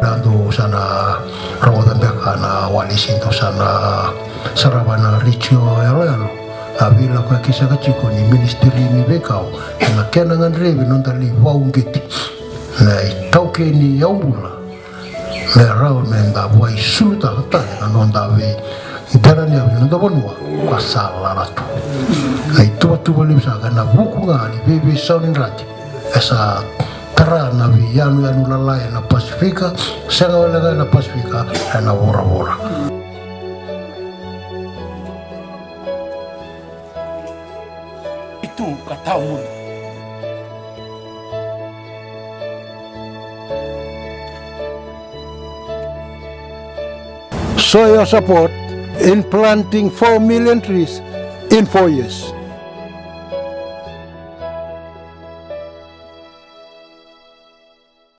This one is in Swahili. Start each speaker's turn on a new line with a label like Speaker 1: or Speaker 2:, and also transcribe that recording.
Speaker 1: Nando sana rawadan bekana walisinto sana saravana ricio yalo avila kwa kisa kachiko ni ministeri ni bekao na kena ngandrevi nondali waungeti na itauke ni yaubula na rao nenda wai suluta hata na nondawe itarani ya nonda bonua kwa sala ratu na itu bolibsa kana buku ngani bebe sounding rati esa tara na yanu lalai na Pasifika sanga wala na Pasifika na wora
Speaker 2: itu katamu
Speaker 3: show your support in planting 4 million trees in 4 years.